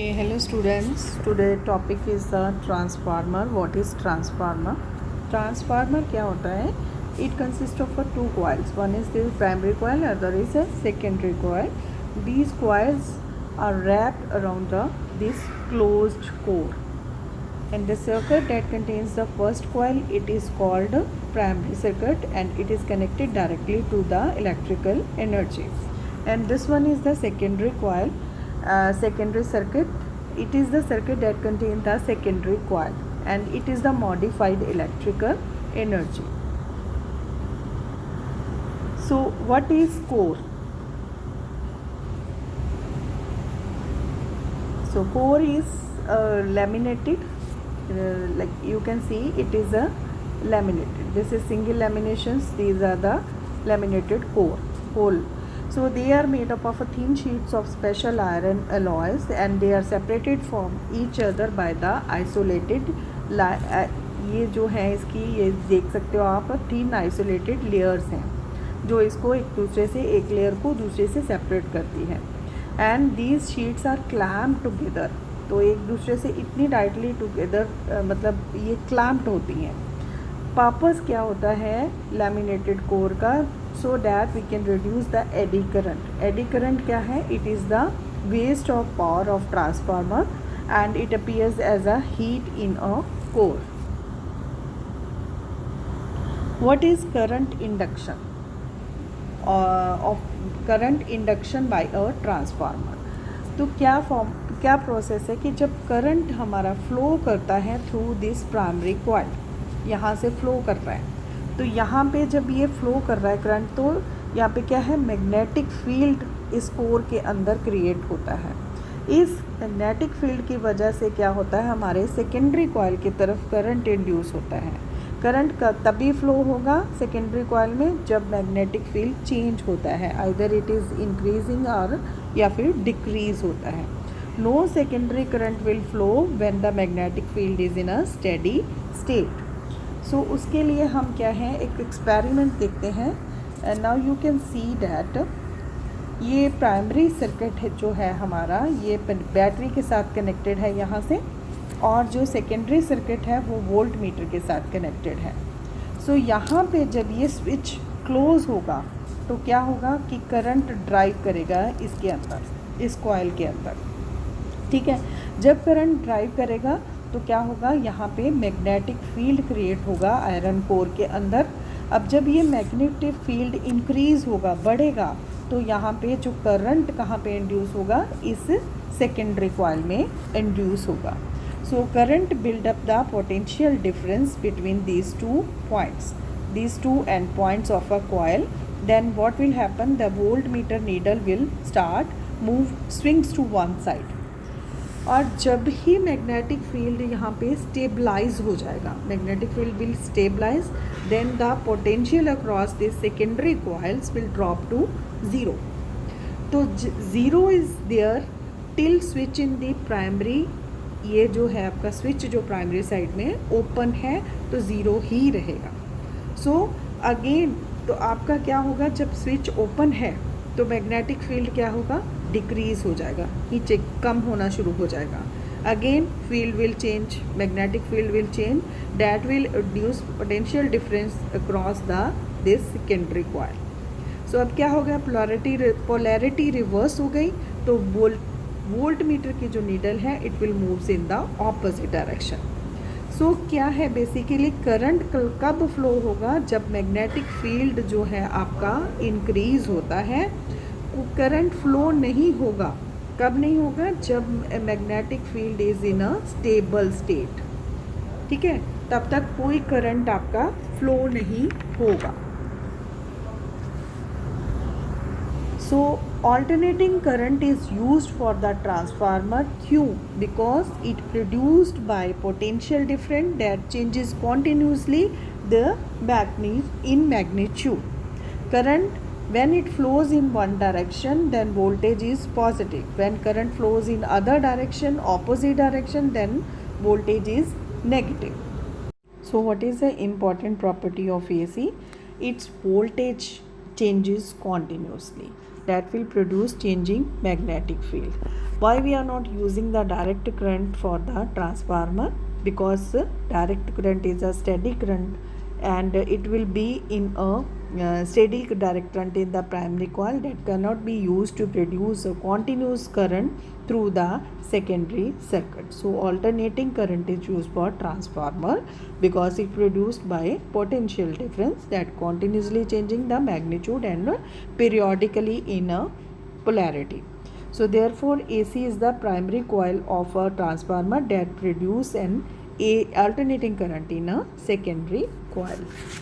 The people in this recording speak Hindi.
Okay, hello students. Today topic is the transformer. What is transformer? Transformer क्या होता है? It consists of two coils. One is the primary coil, other is a secondary coil. These coils are wrapped around this closed core. And the circuit that contains the first coil, it is called primary circuit, and it is connected directly to the electrical energy. And this one is the secondary coil. Secondary circuit, it is the circuit that contains the secondary coil, and it is the modified electrical energy. So what is core? So core is laminated, like you can see it is a laminated. This is single laminations. These are the laminated core hole. So they are made up of thin sheets of special iron alloys, and they are separated from each other by the isolated ये जो है इसकी, ये देख सकते हो आप, थिन आइसोलेटेड लेयर्स हैं जो इसको एक दूसरे से, एक लेयर को दूसरे से सेपरेट करती है. And these sheets are clamped together. तो एक दूसरे से इतनी टाइटली टुगेदर, मतलब ये क्लैम्प्ड होती हैं. पर्पस क्या होता है लैमिनेटेड कोर का? So that we can reduce the eddy current. Eddy current क्या है? It is the waste of power of transformer and it appears as a heat in a core. What is current induction of current induction by a transformer? तो क्या प्रोसेस है कि जब करंट हमारा फ्लो करता है थ्रू दिस प्राइमरी कॉइल, यहाँ से फ्लो कर रहा है, तो यहाँ पे जब ये फ्लो कर रहा है करंट, तो यहाँ पे क्या है, मैग्नेटिक फील्ड इस कोर के अंदर क्रिएट होता है. इस मैग्नेटिक फील्ड की वजह से क्या होता है, हमारे सेकेंडरी कॉइल की तरफ करंट इंड्यूस होता है. करंट का तभी फ्लो होगा सेकेंडरी कॉइल में जब मैग्नेटिक फील्ड चेंज होता है, आइदर इट इज़ इंक्रीजिंग और या फिर डिक्रीज होता है. No secondary current will flow when the magnetic field is in a steady state. So उसके लिए हम क्या है, एक एक्सपेरिमेंट देखते हैं. And now you can see that ये प्राइमरी सर्किट है जो है हमारा, ये बैटरी के साथ कनेक्टेड है यहाँ से, और जो सेकेंडरी सर्किट है वो वोल्ट मीटर के साथ कनेक्टेड है. सो यहाँ पे जब ये स्विच क्लोज होगा तो क्या होगा कि करंट ड्राइव करेगा इसके अंदर, इस कॉइल के अंदर. ठीक है, जब करंट ड्राइव करेगा तो क्या होगा, यहाँ पे मैग्नेटिक फील्ड क्रिएट होगा आयरन कोर के अंदर. अब जब ये मैग्नेटिक फील्ड इंक्रीज़ होगा, बढ़ेगा, तो यहाँ पे जो करंट कहाँ पे इंड्यूस होगा, इस सेकेंडरी कॉइल में इंड्यूस होगा. So current build up the potential difference between these two points, these two end points of a coil. Then what will happen, the voltmeter needle will start swings to one side. और जब ही मैग्नेटिक फील्ड यहाँ पे स्टेबलाइज हो जाएगा, magnetic field will stabilise, then the potential across this secondary coils will drop to zero. तो zero is there till switch in the primary. ये जो है आपका स्विच जो प्राइमरी साइड में ओपन है तो ज़ीरो ही रहेगा. सो अगेन तो आपका क्या होगा, जब स्विच ओपन है तो मैग्नेटिक फील्ड क्या होगा, डिक्रीज़ हो जाएगा, नीचे कम होना शुरू हो जाएगा. Again field will change, magnetic field will change, that will reduce potential difference across the this secondary coil. So अब क्या हो गया, पोलैरिटी रिवर्स हो गई, तो वोल्ट मीटर की जो नीडल है it will moves in the opposite direction. So क्या है बेसिकली, करंट कब फ्लो होगा, जब मैग्नेटिक फील्ड जो है आपका इंक्रीज होता है. करंट फ्लो नहीं होगा, कब नहीं होगा, जब magnetic field is in a stable state. ठीक है, तब तक कोई करंट आपका फ्लो नहीं होगा. सो alternating current is used for the transformer. Q, because it produced by potential difference that changes continuously the in magnitude. Current, when it flows in one direction, then voltage is positive. When current flows in other direction, opposite direction, then voltage is negative. So what is the important property of AC? Its voltage changes continuously. that will produce changing magnetic field. Why we are not using the direct current for the transformer? Because direct current is a steady current and it will be in a steady direct current in the primary coil that cannot be used to produce a continuous current through the secondary circuit. So alternating current is used for transformer because it produced by potential difference that continuously changing the magnitude and periodically in a polarity. So therefore AC is the primary coil of a transformer that produce an alternating current in a secondary coil.